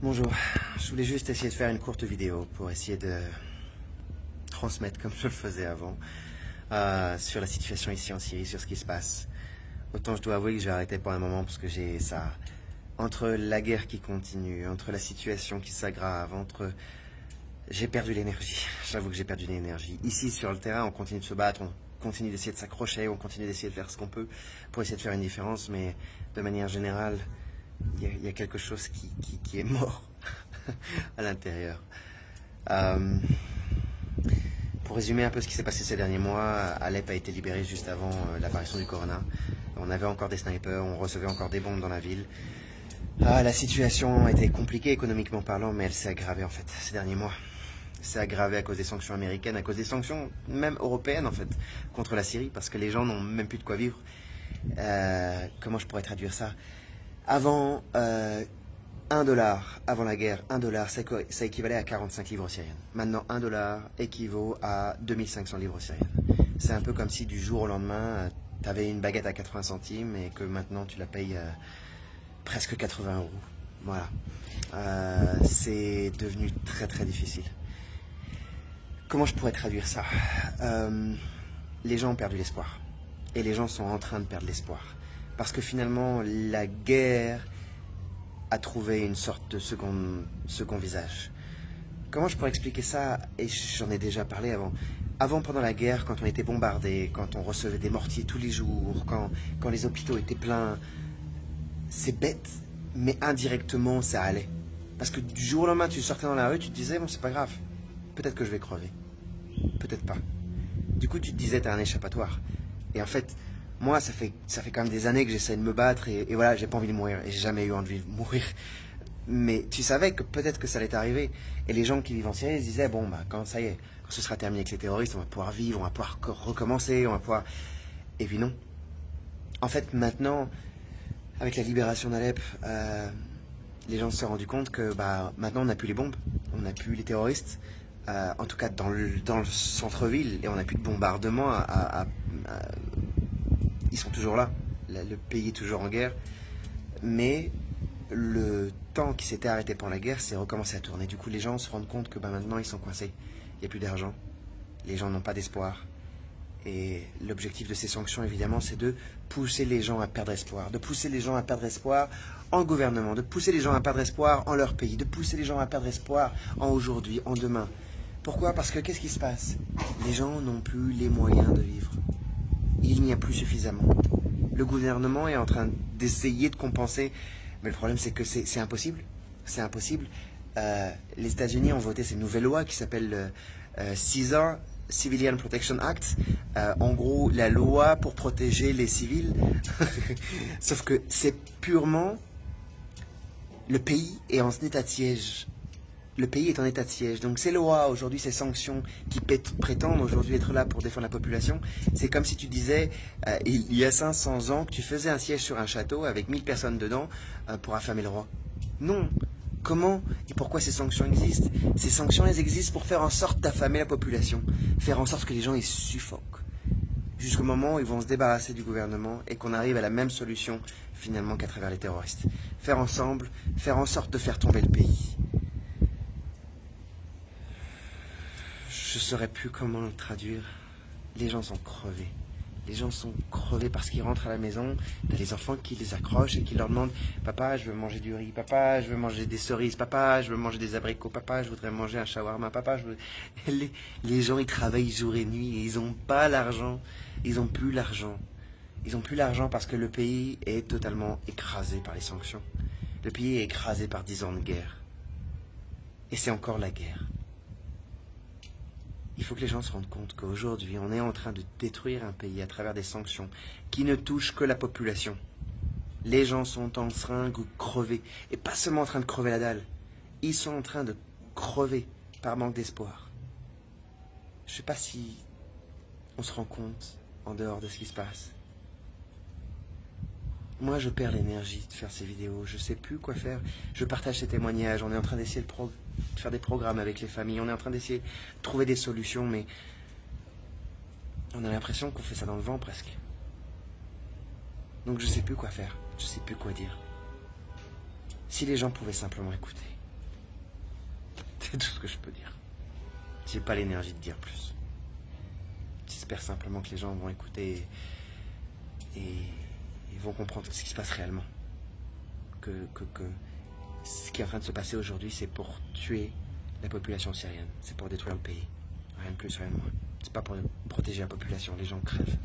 Bonjour, je voulais juste essayer de faire une courte vidéo pour essayer de transmettre comme je le faisais avant sur la situation ici en Syrie, sur ce qui se passe. Autant je dois avouer que j'ai arrêté pour un moment parce que j'ai ça. Entre la guerre qui continue, entre la situation qui s'aggrave, entre... J'ai perdu l'énergie, j'avoue que j'ai perdu l'énergie. Ici sur le terrain on continue de se battre, on continue d'essayer de s'accrocher, on continue d'essayer de faire ce qu'on peut pour essayer de faire une différence, mais de manière générale, il y a quelque chose qui est mort à l'intérieur. Pour résumer un peu ce qui s'est passé ces derniers mois, Alep a été libéré juste avant l'apparition du corona. On avait encore des snipers, on recevait encore des bombes dans la ville. La situation était compliquée économiquement parlant, mais elle s'est aggravée en fait ces derniers mois. C'est aggravé à cause des sanctions américaines, à cause des sanctions même européennes en fait, contre la Syrie, parce que les gens n'ont même plus de quoi vivre. Comment je pourrais traduire ça? Avant 1 dollar, avant la guerre, 1 dollar, ça équivalait à 45 livres syriennes. Maintenant, 1 dollar équivaut à 2500 livres syriennes. C'est un peu comme si du jour au lendemain, tu avais une baguette à 80 centimes et que maintenant tu la payes presque 80 euros. Voilà. C'est devenu très très difficile. Comment je pourrais traduire ça? Les gens ont perdu l'espoir. Et les gens sont en train de perdre l'espoir. Parce que finalement, la guerre a trouvé une sorte de second visage. Comment je pourrais expliquer ça? Et j'en ai déjà parlé avant. Avant, pendant la guerre, quand on était bombardé, quand on recevait des mortiers tous les jours, quand les hôpitaux étaient pleins, c'est bête, mais indirectement, ça allait. Parce que du jour au lendemain, tu sortais dans la rue, tu te disais, bon, c'est pas grave, peut-être que je vais crever. Peut-être pas. Du coup, tu te disais, t'as un échappatoire. Et en fait, moi, ça fait quand même des années que j'essaie de me battre et voilà, j'ai pas envie de mourir. Et j'ai jamais eu envie de mourir. Mais tu savais que peut-être que ça allait t'arriver. Et les gens qui vivent en Syrie, ils se disaient, bon, bah, quand ça y est, quand ce sera terminé avec les terroristes, on va pouvoir vivre, on va pouvoir recommencer, on va pouvoir... Et puis non. En fait, maintenant, avec la libération d'Alep, les gens se sont rendus compte que bah, maintenant, on n'a plus les bombes, on n'a plus les terroristes. En tout cas dans le centre-ville, et on n'a plus de bombardement ils sont toujours là. Le pays est toujours en guerre. Mais le temps qui s'était arrêté pendant la guerre s'est recommencé à tourner. Du coup, les gens se rendent compte que bah, maintenant, ils sont coincés. Il n'y a plus d'argent. Les gens n'ont pas d'espoir. Et l'objectif de ces sanctions, évidemment, c'est de pousser les gens à perdre espoir. De pousser les gens à perdre espoir en gouvernement. De pousser les gens à perdre espoir en leur pays. De pousser les gens à perdre espoir en aujourd'hui, en demain. Pourquoi? Parce que qu'est-ce qui se passe? Les gens n'ont plus les moyens de vivre. Il n'y a plus suffisamment. Le gouvernement est en train d'essayer de compenser, mais le problème c'est que c'est impossible. C'est impossible. Les États-Unis ont voté cette nouvelle loi qui s'appelle CISA, Civilian Protection Act. En gros, la loi pour protéger les civils. Sauf que c'est purement... Le pays est en état de siège. Le pays est en état de siège. Donc ces lois, aujourd'hui, ces sanctions qui prétendent aujourd'hui être là pour défendre la population, c'est comme si tu disais, il y a 500 ans, que tu faisais un siège sur un château avec 1000 personnes dedans pour affamer le roi. Non. Comment et pourquoi ces sanctions existent? Ces sanctions, elles existent pour faire en sorte d'affamer la population. Faire en sorte que les gens, ils suffoquent. Jusqu'au moment où ils vont se débarrasser du gouvernement et qu'on arrive à la même solution, finalement, qu'à travers les terroristes. Faire ensemble, faire en sorte de faire tomber le pays. Je ne saurais plus comment le traduire. Les gens sont crevés. Les gens sont crevés parce qu'ils rentrent à la maison. T'as les enfants qui les accrochent et qui leur demandent « Papa, je veux manger du riz. Papa, je veux manger des cerises. Papa, je veux manger des abricots. Papa, je voudrais manger un shawarma. Papa, je veux... » Les gens, ils travaillent jour et nuit et ils n'ont pas l'argent. Ils n'ont plus l'argent. Ils n'ont plus l'argent parce que le pays est totalement écrasé par les sanctions. Le pays est écrasé par 10 ans de guerre. Et c'est encore la guerre. Il faut que les gens se rendent compte qu'aujourd'hui, on est en train de détruire un pays à travers des sanctions qui ne touchent que la population. Les gens sont en train de crever. Et pas seulement en train de crever la dalle. Ils sont en train de crever par manque d'espoir. Je ne sais pas si on se rend compte en dehors de ce qui se passe. Moi, je perds l'énergie de faire ces vidéos. Je ne sais plus quoi faire. Je partage ces témoignages. On est en train d'essayer de faire des programmes avec les familles. On est en train d'essayer de trouver des solutions, mais on a l'impression qu'on fait ça dans le vent presque. Donc je ne sais plus quoi faire. Je ne sais plus quoi dire. Si les gens pouvaient simplement écouter. C'est tout ce que je peux dire. J'ai pas l'énergie de dire plus. J'espère simplement que les gens vont écouter et vont comprendre ce qui se passe réellement. Que ce qui est en train de se passer aujourd'hui, c'est pour tuer la population syrienne. C'est pour détruire le pays. Rien de plus, rien de moins. C'est pas pour protéger la population. Les gens crèvent.